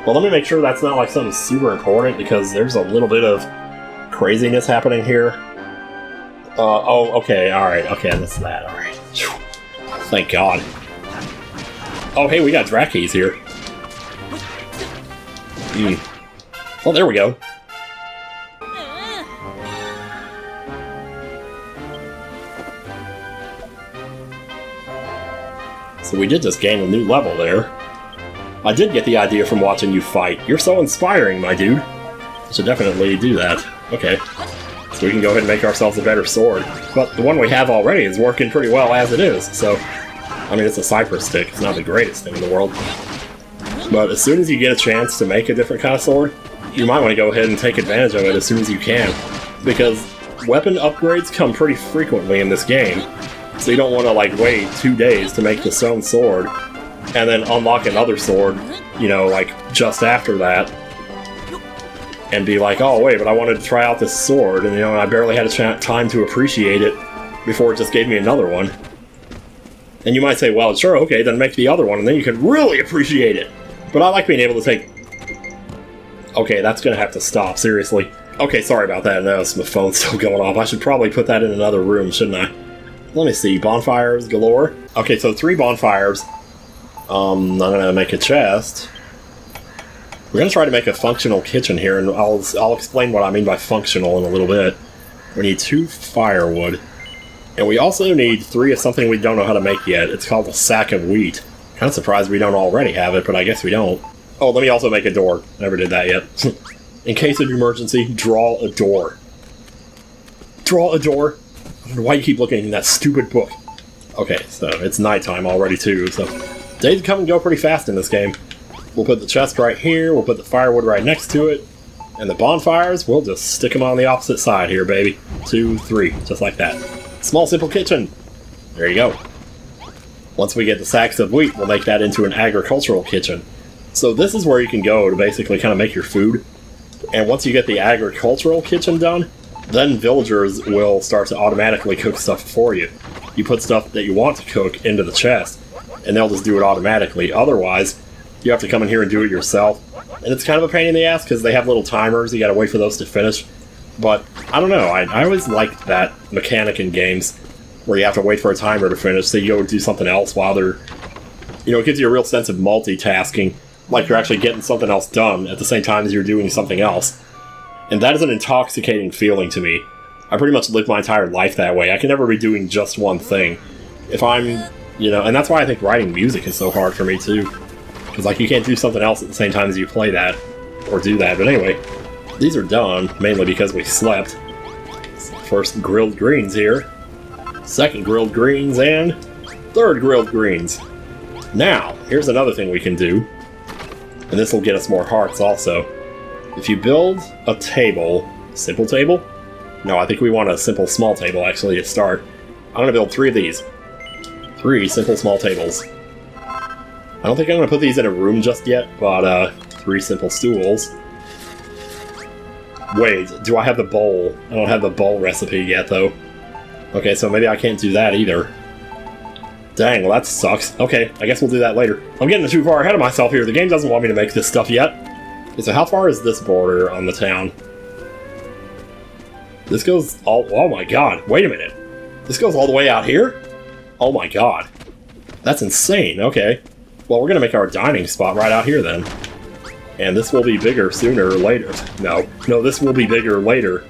Well, let me make sure that's not like something super important, because there's a little bit of craziness happening here. Oh, okay, alright. Okay, that's that, alright. Thank God. Oh, hey, we got Drakes here. Oh, there we go. So we did just gain a new level there. I did get the idea from watching you fight. You're so inspiring, my dude. I should definitely do that. Okay. So we can go ahead and make ourselves a better sword. But the one we have already is working pretty well as it is, so... I mean, it's a cypress stick. It's not the greatest thing in the world. But as soon as you get a chance to make a different kind of sword, you might want to go ahead and take advantage of it as soon as you can, because weapon upgrades come pretty frequently in this game, so you don't want to like wait 2 days to make the stone sword, and then unlock another sword, you know, like just after that, and be like, oh wait, but I wanted to try out this sword, and you know, I barely had a time to appreciate it before it just gave me another one. And you might say, well, sure, okay, then make the other one, and then you can really appreciate it. But I like being able to take... Okay, that's gonna have to stop, seriously. Okay, sorry about that, no, my phone's still going off. I should probably put that in another room, shouldn't I? Let me see, bonfires galore. Okay, so 3 bonfires. I'm gonna make a chest. We're gonna try to make a functional kitchen here, and I'll explain what I mean by functional in a little bit. We need 2 firewood. And we also need 3 of something we don't know how to make yet. It's called a sack of wheat. Kind of surprised we don't already have it, but I guess we don't. Oh, let me also make a door. Never did that yet. In case of emergency, draw a door. Draw a door? I don't know why you keep looking in that stupid book. Okay, so it's nighttime already too, so... Days come and go pretty fast in this game. We'll put the chest right here, we'll put the firewood right next to it, and the bonfires, we'll just stick them on the opposite side here, baby. 2, 3, just like that. Small, simple kitchen. There you go. Once we get the sacks of wheat, we'll make that into an agricultural kitchen. So this is where you can go to basically kind of make your food. And once you get the agricultural kitchen done, then villagers will start to automatically cook stuff for you. You put stuff that you want to cook into the chest, and they'll just do it automatically. Otherwise, you have to come in here and do it yourself. And it's kind of a pain in the ass because they have little timers, you gotta wait for those to finish. But, I don't know, I always liked that mechanic in games where you have to wait for a timer to finish, so you go do something else while they're... You know, it gives you a real sense of multitasking, like you're actually getting something else done at the same time as you're doing something else. And that is an intoxicating feeling to me. I pretty much live my entire life that way. I can never be doing just one thing. If I'm, you know, and that's why I think writing music is so hard for me too. Because, like, you can't do something else at the same time as you play that, or do that. But anyway, these are done, mainly because we slept. First grilled greens here. Second grilled greens, and third grilled greens. Now, here's another thing we can do. And this will get us more hearts also. If you build a table, simple table? No, I think we want a simple small table actually to start. I'm going to build 3 of these. 3 simple small tables. I don't think I'm going to put these in a room just yet, but 3 simple stools. Wait, do I have the bowl? I don't have the bowl recipe yet though. Okay, so maybe I can't do that either. Dang, well that sucks. Okay, I guess we'll do that later. I'm getting too far ahead of myself here. The game doesn't want me to make this stuff yet. Okay, so how far is this border on the town? This goes all... Oh my god, wait a minute. This goes all the way out here? Oh my god. That's insane, okay. Well, we're gonna make our dining spot right out here then. And this will be bigger sooner or later. No, this will be bigger later.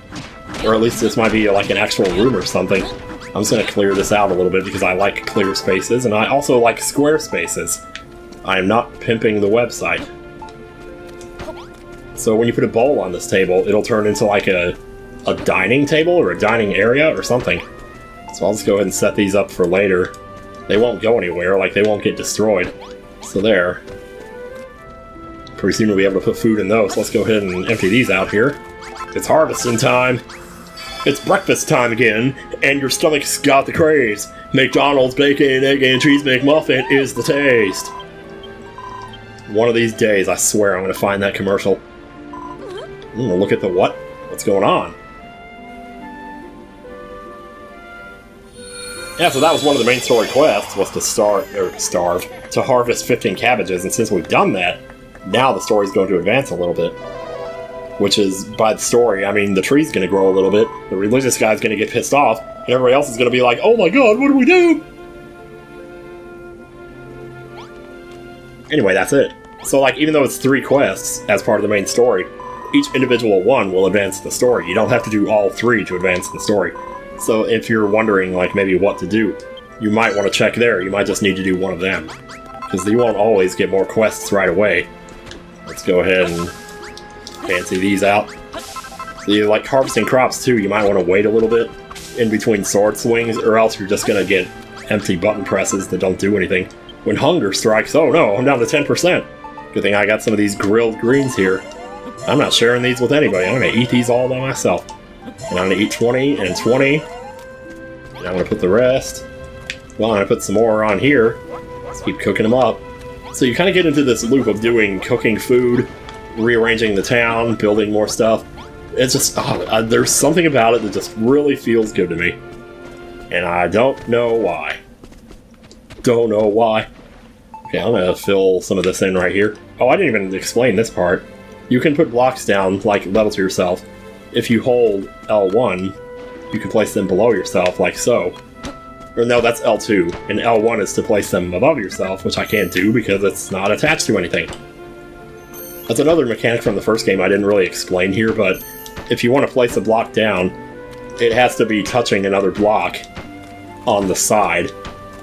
Or at least this might be like an actual room or something. I'm just gonna clear this out a little bit because I like clear spaces, and I also like square spaces. I am not pimping the website. So when you put a bowl on this table, it'll turn into like a dining table or a dining area or something. So I'll just go ahead and set these up for later. They won't go anywhere, like they won't get destroyed. So there. Pretty soon we'll be able to put food in those. Let's go ahead and empty these out here. It's harvesting time. It's breakfast time again, and your stomach's got the craze. McDonald's bacon, egg, and cheese McMuffin is the taste. One of these days, I swear I'm going to find that commercial. Look at the what? What's going on? Yeah, so that was one of the main story quests, was to harvest 15 cabbages, and since we've done that, now the story's going to advance a little bit. Which is, by the story, I mean, the tree's gonna grow a little bit, the religious guy's gonna get pissed off, and everybody else is gonna be like, oh my god, what do we do? Anyway, that's it. So, like, even though it's 3 quests as part of the main story, each individual one will advance the story. You don't have to do all 3 to advance the story. So if you're wondering, like, maybe what to do, you might want to check there. You might just need to do one of them. Because you won't always get more quests right away. Let's go ahead and fancy these out. So you like harvesting crops too, you might want to wait a little bit in between sword swings, or else you're just gonna get empty button presses that don't do anything. When hunger strikes, oh no, I'm down to 10%. Good thing I got some of these grilled greens here. I'm not sharing these with anybody. I'm going to eat these all by myself. And I'm going to eat 20 and 20. And I'm going to put the rest. Well, I'm going to put some more on here. Let's keep cooking them up. So you kind of get into this loop of cooking food, rearranging the town, building more stuff. It's just, there's something about it that just really feels good to me. And I don't know why. Don't know why. Okay, I'm going to fill some of this in right here. Oh, I didn't even explain this part. You can put blocks down, like level to yourself. If you hold L1, you can place them below yourself, like so. Or no, that's L2. And L1 is to place them above yourself, which I can't do because it's not attached to anything. That's another mechanic from the first game I didn't really explain here, but if you want to place a block down, it has to be touching another block on the side.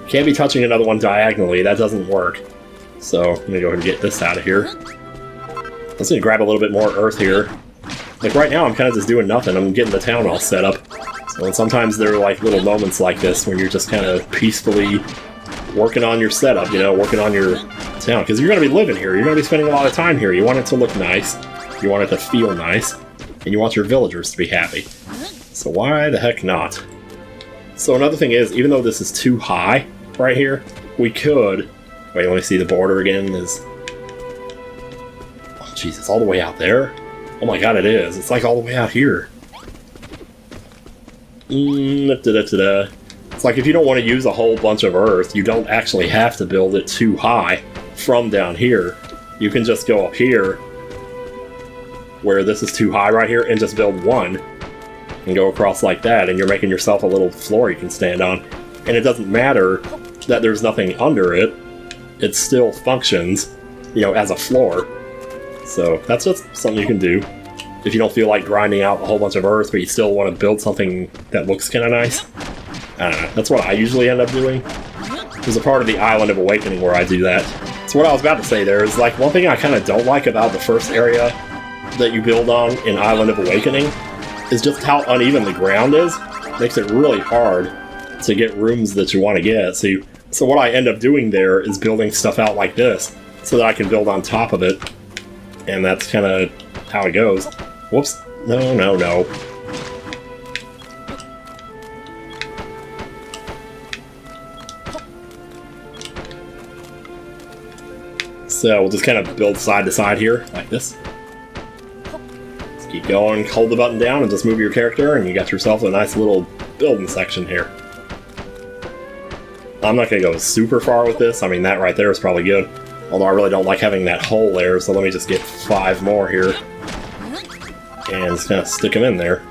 Can't be touching another one diagonally, that doesn't work. So, I'm gonna go ahead and get this out of here. I'm just gonna grab a little bit more earth here. Like right now, I'm kind of just doing nothing. I'm getting the town all set up. So sometimes there are like little moments like this when you're just kind of peacefully working on your setup, you know, working on your town. Because you're gonna be living here, you're gonna be spending a lot of time here. You want it to look nice, you want it to feel nice, and you want your villagers to be happy. So why the heck not? So another thing is, even though this is too high right here, we could... Wait, let me see the border again. Is... Oh, jeez, it's all the way out there? Oh my god, it is. It's like all the way out here. It's like if you don't want to use a whole bunch of earth, you don't actually have to build it too high from down here. You can just go up here, where this is too high right here, and just build one. And go across like that, and you're making yourself a little floor you can stand on. And it doesn't matter that there's nothing under it. It still functions, you know, as a floor. So that's just something you can do. If you don't feel like grinding out a whole bunch of earth, but you still want to build something that looks kind of nice. I don't know. That's what I usually end up doing. There's a part of the Island of Awakening where I do that. So what I was about to say there is, like, one thing I kind of don't like about the first area that you build on in Island of Awakening is just how uneven the ground is. It makes it really hard to get rooms that you want to get. So what I end up doing there is building stuff out like this, so that I can build on top of it. And that's kind of how it goes. Whoops. No, no, no. So we'll just kind of build side to side here, like this. Keep going, hold the button down, and just move your character, and you got yourself a nice little building section here. I'm not going to go super far with this. I mean, that right there is probably good. Although I really don't like having that hole there, so let me just get 5 more here. And just kind of stick them in there.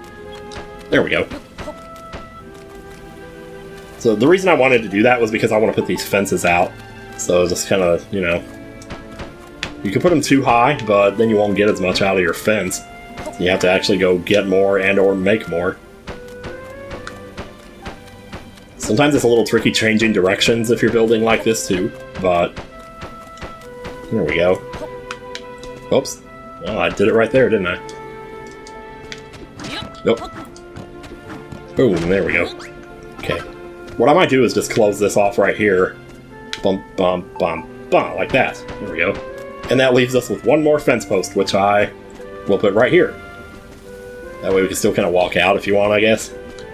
There we go. So the reason I wanted to do that was because I want to put these fences out. So just kind of, you know... You can put them too high, but then you won't get as much out of your fence. You have to actually go get more and or make more. Sometimes it's a little tricky changing directions if you're building like this too, but... There we go. Oops. Well, I did it right there, didn't I? Nope. Boom, there we go. Okay. What I might do is just close this off right here. Bump, bump, bump, bump, like that. There we go. And that leaves us with one more fence post, which I will put right here. That way we can still kind of walk out if you want, I guess.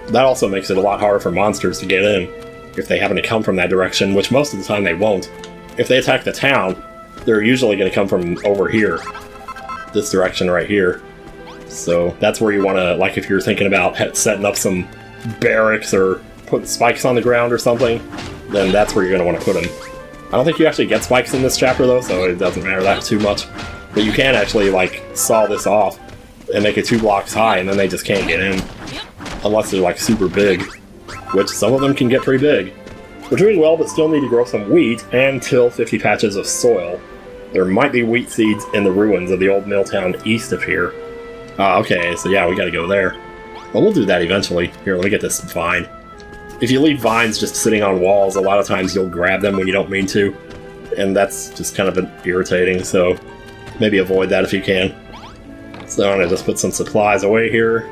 That also makes it a lot harder for monsters to get in if they happen to come from that direction, which most of the time they won't. If they attack the town, they're usually going to come from over here. This direction right here. So that's where you want to, like if you're thinking about setting up some barracks or putting spikes on the ground or something, then that's where you're going to want to put them. I don't think you actually get spikes in this chapter though, so it doesn't matter that too much. But you can actually like saw this off and make it 2 blocks high, and then they just can't get in. Unless they're like super big, which some of them can get pretty big. We're doing well, but still need to grow some wheat and till 50 patches of soil. There might be wheat seeds in the ruins of the old mill town east of here. Okay, so yeah, we gotta go there. Well, we'll do that eventually. Here, let me get this vine. If you leave vines just sitting on walls, a lot of times you'll grab them when you don't mean to. And that's just kind of irritating, so maybe avoid that if you can. So I'm gonna just put some supplies away here.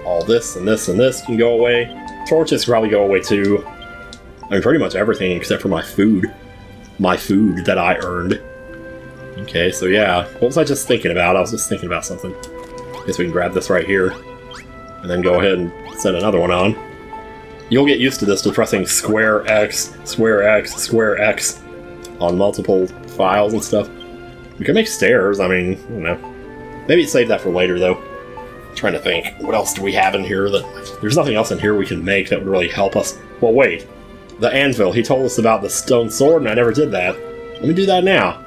All this and this and this can go away. Torches can probably go away too. I mean, pretty much everything except for my food. My food that I earned. Okay, so yeah. What was I just thinking about? I was just thinking about something. Guess we can grab this right here. And then go ahead and set another one on. You'll get used to this, to pressing square X, square X, square X on multiple files and stuff. We can make stairs, I mean, I don't know. Maybe save that for later, though. I'm trying to think. What else do we have in here that... There's nothing else in here we can make that would really help us. Well, wait. The anvil. He told us about the stone sword, and I never did that. Let me do that now.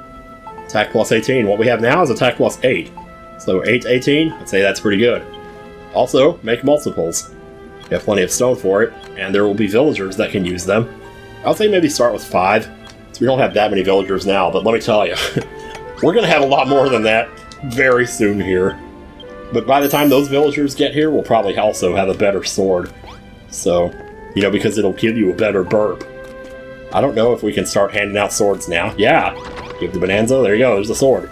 Attack plus 18. What we have now is attack plus 8. So 8 to 18, I'd say that's pretty good. Also, make multiples. We have plenty of stone for it, and there will be villagers that can use them. I'll say maybe start with 5. So we don't have that many villagers now, but let me tell you, we're going to have a lot more than that very soon here. But by the time those villagers get here, we'll probably also have a better sword. So, you know, because it'll give you a better burp. I don't know if we can start handing out swords now. Yeah! Give the Bonanza, there you go, there's the sword.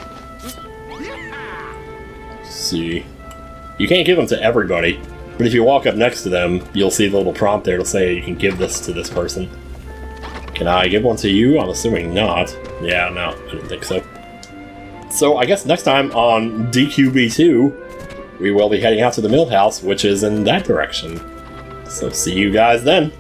Let's see. You can't give them to everybody, but if you walk up next to them, you'll see the little prompt there. It'll say you can give this to this person. Can I give one to you? I'm assuming not. Yeah, no, I didn't think so. So I guess next time on DQB2, we will be heading out to the mill house, which is in that direction. So see you guys then.